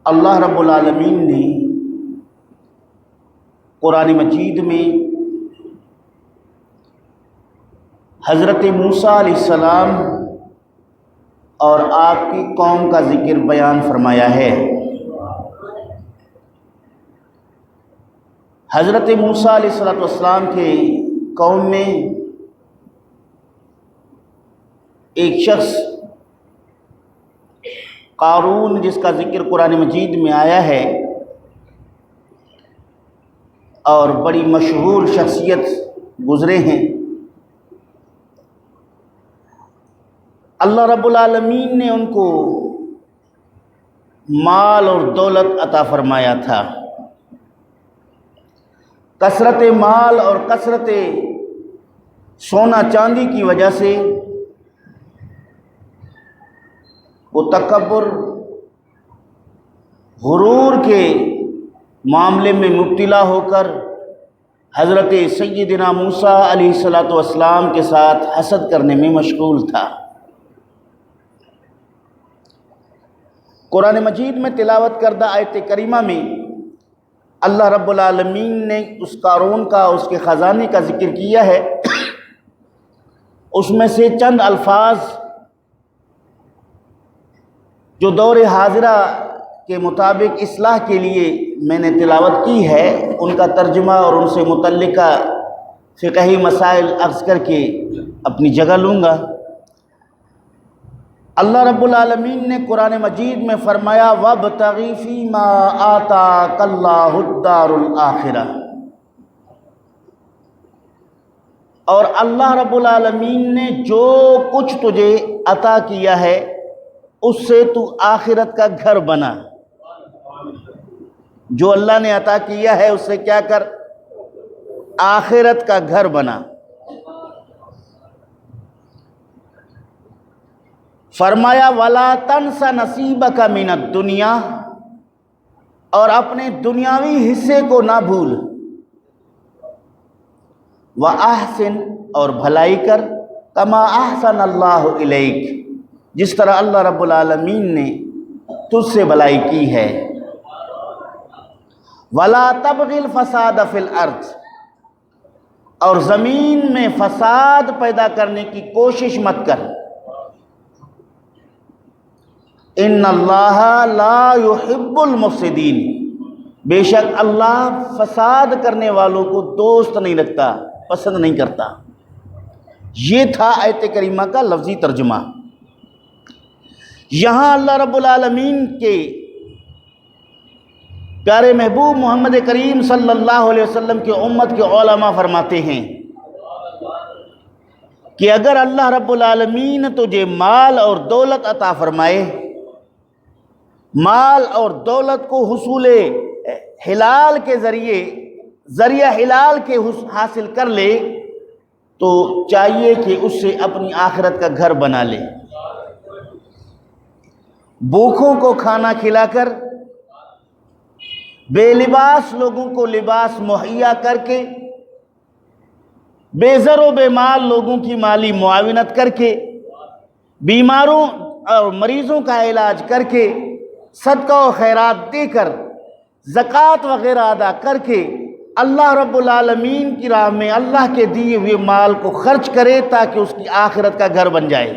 اللہ رب العالمین نے قرآن مجید میں حضرت موسیٰ علیہ السلام اور آپ کی قوم کا ذکر بیان فرمایا ہے۔ حضرت موسیٰ علیہ السلام کے قوم میں ایک شخص قارون، جس کا ذکر قرآن مجید میں آیا ہے اور بڑی مشہور شخصیت گزرے ہیں، اللہ رب العالمین نے ان کو مال اور دولت عطا فرمایا تھا۔ کثرت مال اور کثرت سونا چاندی کی وجہ سے وہ تکبر، غرور کے معاملے میں مبتلا ہو کر حضرت سیدنا موسیٰ علیہ السلام کے ساتھ حسد کرنے میں مشغول تھا۔ قرآن مجید میں تلاوت کردہ آیت کریمہ میں اللہ رب العالمین نے اس قارون کا، اس کے خزانے کا ذکر کیا ہے۔ اس میں سے چند الفاظ جو دور حاضرہ کے مطابق اصلاح کے لیے میں نے تلاوت کی ہے، ان کا ترجمہ اور ان سے متعلقہ فقہی مسائل عرض کر کے اپنی جگہ لوں گا۔ اللہ رب العالمین نے قرآن مجید میں فرمایا وَابْتَغِ فِي مَا آتَاكَ اللَّهُ الدَّارُ الْآخِرَةَ، اور اللہ رب العالمین نے جو کچھ تجھے عطا کیا ہے اس سے تو آخرت کا گھر بنا۔ جو اللہ نے عطا کیا ہے اس سے کیا کر؟ آخرت کا گھر بنا۔ فرمایا وَلَا تَنْسَ نَصِيبَكَ مِنَ الدُّنْيَا، اور اپنے دنیاوی حصے کو نہ بھول۔ وَأَحْسِنْ، اور بھلائی کر، كَمَا أَحْسَنَ اللَّهُ إِلَيْكَ، جس طرح اللہ رب العالمین نے تجھ سے بھلائی کی ہے۔ وَلَا تَبْغِ الْفَسَادَ فِي الْأَرْضِ، اور زمین میں فساد پیدا کرنے کی کوشش مت کر۔ ان اللہ لا يحب المفسدین، بے شک اللہ فساد کرنے والوں کو دوست نہیں رکھتا، پسند نہیں کرتا۔ یہ تھا آیت کریمہ کا لفظی ترجمہ۔ یہاں اللہ رب العالمین کے پیارے محبوب محمد کریم صلی اللہ علیہ وسلم کی امت کے علماء فرماتے ہیں کہ اگر اللہ رب العالمین تجھے مال اور دولت عطا فرمائے، مال اور دولت کو حصول حلال کے ذریعہ حلال کے حاصل کر لے، تو چاہیے کہ اس سے اپنی آخرت کا گھر بنا لے۔ بھوکوں کو کھانا کھلا کر، بے لباس لوگوں کو لباس مہیا کر کے، بے زر و بے مال لوگوں کی مالی معاونت کر کے، بیماروں اور مریضوں کا علاج کر کے، صدقہ و خیرات دے کر، زکوٰۃ وغیرہ ادا کر کے اللہ رب العالمین کی راہ میں اللہ کے دیے ہوئے مال کو خرچ کرے تاکہ اس کی آخرت کا گھر بن جائے۔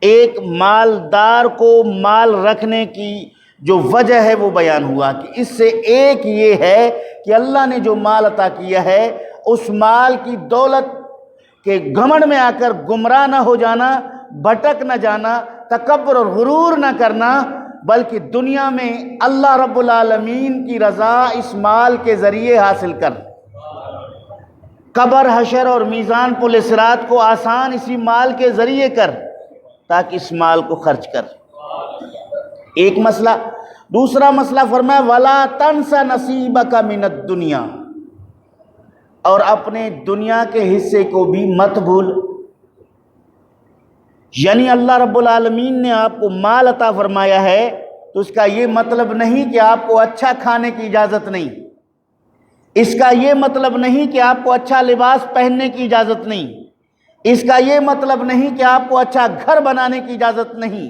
ایک مالدار کو مال رکھنے کی جو وجہ ہے وہ بیان ہوا کہ اس سے ایک یہ ہے کہ اللہ نے جو مال عطا کیا ہے اس مال کی دولت کے گھمنڈ میں آ کر گمراہ نہ ہو جانا، بھٹک نہ جانا، تکبر اور غرور نہ کرنا، بلکہ دنیا میں اللہ رب العالمین کی رضا اس مال کے ذریعے حاصل کر، قبر، حشر اور میزان پل صراط کو آسان اسی مال کے ذریعے کر، تاکہ اس مال کو خرچ کر۔ ایک مسئلہ۔ دوسرا مسئلہ فرمایا وَلَا تَنْسَ نَصِيبَكَ مِنَ الدُّنْيَا، اور اپنے دنیا کے حصے کو بھی مت بھول۔ یعنی اللہ رب العالمین نے آپ کو مال عطا فرمایا ہے تو اس کا یہ مطلب نہیں کہ آپ کو اچھا کھانے کی اجازت نہیں، اس کا یہ مطلب نہیں کہ آپ کو اچھا لباس پہننے کی اجازت نہیں، اس کا یہ مطلب نہیں کہ آپ کو اچھا گھر بنانے کی اجازت نہیں،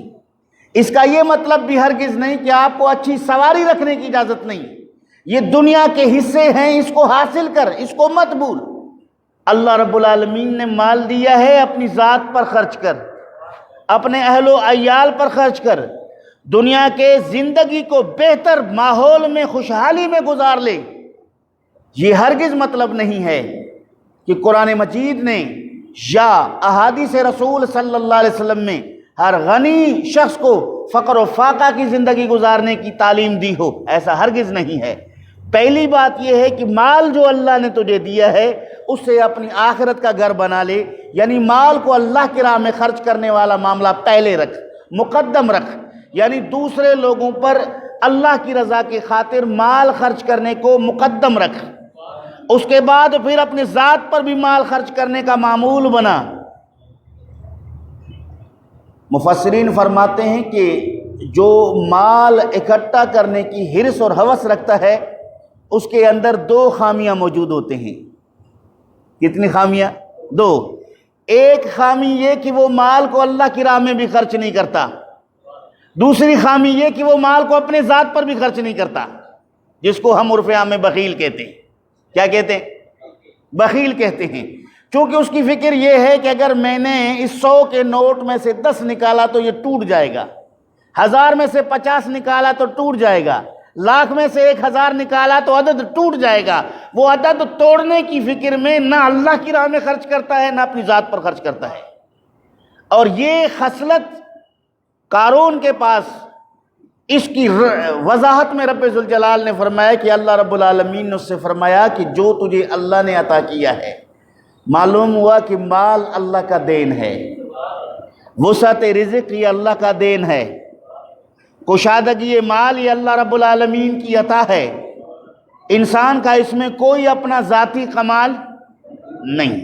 اس کا یہ مطلب بھی ہرگز نہیں کہ آپ کو اچھی سواری رکھنے کی اجازت نہیں، یہ دنیا کے حصے ہیں، اس کو حاصل کر، اس کو مت بھول۔ اللہ رب العالمین نے مال دیا ہے، اپنی ذات پر خرچ کر، اپنے اہل و عیال پر خرچ کر، دنیا کے زندگی کو بہتر ماحول میں خوشحالی میں گزار لے۔ یہ ہرگز مطلب نہیں ہے کہ قرآن مجید نے یا احادیث رسول صلی اللہ علیہ وسلم میں ہر غنی شخص کو فقر و فاقہ کی زندگی گزارنے کی تعلیم دی ہو، ایسا ہرگز نہیں ہے۔ پہلی بات یہ ہے کہ مال جو اللہ نے تجھے دیا ہے اس سے اپنی آخرت کا گھر بنا لے، یعنی مال کو اللہ کی راہ میں خرچ کرنے والا معاملہ پہلے رکھ، مقدم رکھ، یعنی دوسرے لوگوں پر اللہ کی رضا کی خاطر مال خرچ کرنے کو مقدم رکھ، اس کے بعد پھر اپنی ذات پر بھی مال خرچ کرنے کا معمول بنا۔ مفسرین فرماتے ہیں کہ جو مال اکٹھا کرنے کی حرص اور ہوس رکھتا ہے اس کے اندر دو خامیاں موجود ہوتے ہیں۔ کتنی خامیاں؟ دو۔ ایک خامی یہ کہ وہ مال کو اللہ کی راہ میں بھی خرچ نہیں کرتا، دوسری خامی یہ کہ وہ مال کو اپنے ذات پر بھی خرچ نہیں کرتا، جس کو ہم عرف عام میں بخیل کہتے ہیں۔ کیا کہتے ہیں؟ بخیل کہتے ہیں، چونکہ اس کی فکر یہ ہے کہ اگر میں نے اس 100 کے نوٹ میں سے 10 نکالا تو یہ ٹوٹ جائے گا، 1000 میں سے 50 نکالا تو ٹوٹ جائے گا، لاکھ میں سے 1000 نکالا تو عدد ٹوٹ جائے گا۔ وہ عدد توڑنے کی فکر میں نہ اللہ کی راہ میں خرچ کرتا ہے نہ اپنی ذات پر خرچ کرتا ہے۔ اور یہ خصلت قارون کے پاس، اس کی وضاحت میں رب ذوالجلال نے فرمایا کہ اللہ رب العالمین نے اس سے فرمایا کہ جو تجھے اللہ نے عطا کیا ہے، معلوم ہوا کہ مال اللہ کا دین ہے، وسعت رزق یہ اللہ کا دین ہے، کشادگی مال یہ اللہ رب العالمین کی عطا ہے، انسان کا اس میں کوئی اپنا ذاتی کمال نہیں،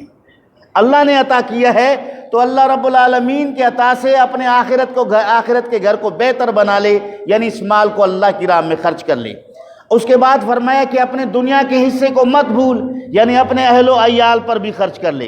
اللہ نے عطا کیا ہے تو اللہ رب العالمین کے عطا سے اپنے آخرت کے گھر کو بہتر بنا لے، یعنی اس مال کو اللہ کی راہ میں خرچ کر لے۔ اس کے بعد فرمایا کہ اپنے دنیا کے حصے کو مت بھول، یعنی اپنے اہل و عیال پر بھی خرچ کر لے۔